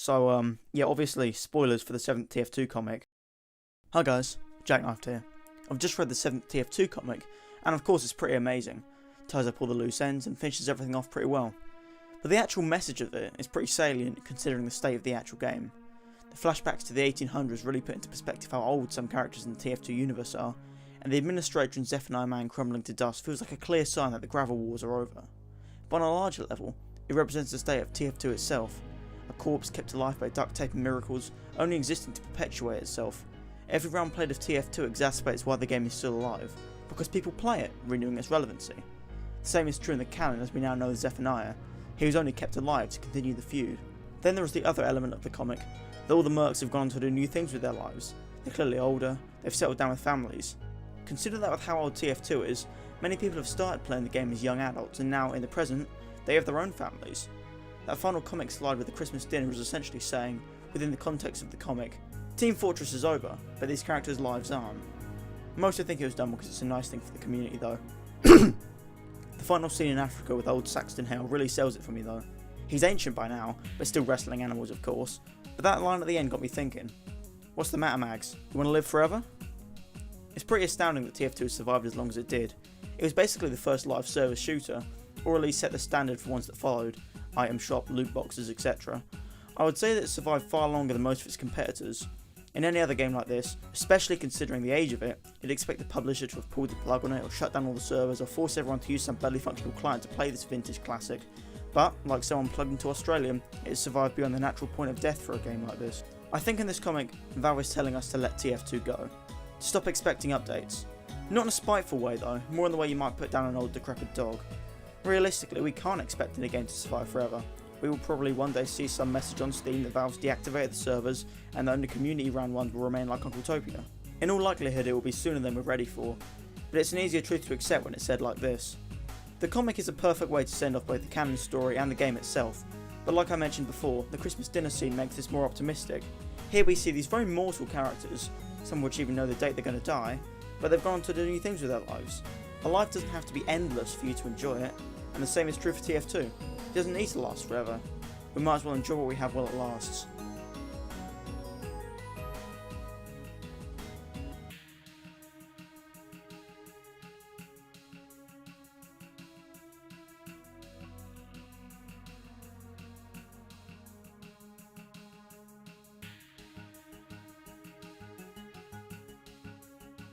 So, yeah, obviously, spoilers for the 7th TF2 comic. Hi guys, Jackknife'd here. I've just read the 7th TF2 comic, and of course it's pretty amazing. Ties up all the loose ends and finishes everything off pretty well. But the actual message of it is pretty salient considering the state of the actual game. The flashbacks to the 1800s really put into perspective how old some characters in the TF2 universe are, and the Administrator and Zephaniah Man crumbling to dust feels like a clear sign that the Gravel Wars are over. But on a larger level, it represents the state of TF2 itself, a corpse kept alive by duct tape and miracles, only existing to perpetuate itself. Every round played of TF2 exacerbates why the game is still alive, because people play it, renewing its relevancy. The same is true in the canon as we now know Zephaniah. He was only kept alive to continue the feud. Then there is the other element of the comic, that all the mercs have gone on to do new things with their lives. They're clearly older, they've settled down with families. Consider that with how old TF2 is, many people have started playing the game as young adults and now, in the present, they have their own families. That final comic slide with the Christmas dinner is essentially saying, within the context of the comic, Team Fortress is over, but these characters' lives aren't. Mostly think it was done because it's a nice thing for the community though. The final scene in Africa with old Saxton Hale really sells it for me though. He's ancient by now, but still wrestling animals of course, but that line at the end got me thinking, what's the matter Mags, you want to live forever? It's pretty astounding that TF2 has survived as long as it did. It was basically the first live service shooter, or at least set the standard for ones that followed, item shop, loot boxes, etc. I would say that it survived far longer than most of its competitors. In any other game like this, especially considering the age of it, you'd expect the publisher to have pulled the plug on it or shut down all the servers or force everyone to use some barely functional client to play this vintage classic. But, like someone plugged into Australia, it has survived beyond the natural point of death for a game like this. I think in this comic, Valve is telling us to let TF2 go. To stop expecting updates. Not in a spiteful way though, more in the way you might put down an old decrepit dog. Realistically, we can't expect any game to survive forever. We will probably one day see some message on Steam that Valve's deactivated the servers and that only community ran ones will remain like Uncletopia. In all likelihood it will be sooner than we're ready for, but it's an easier truth to accept when it's said like this. The comic is a perfect way to send off both the canon story and the game itself, but like I mentioned before, the Christmas dinner scene makes this more optimistic. Here we see these very mortal characters, some of which even know the date they're going to die, but they've gone on to do new things with their lives. A life doesn't have to be endless for you to enjoy it, and the same is true for TF2. It doesn't need to last forever. We might as well enjoy what we have while it lasts.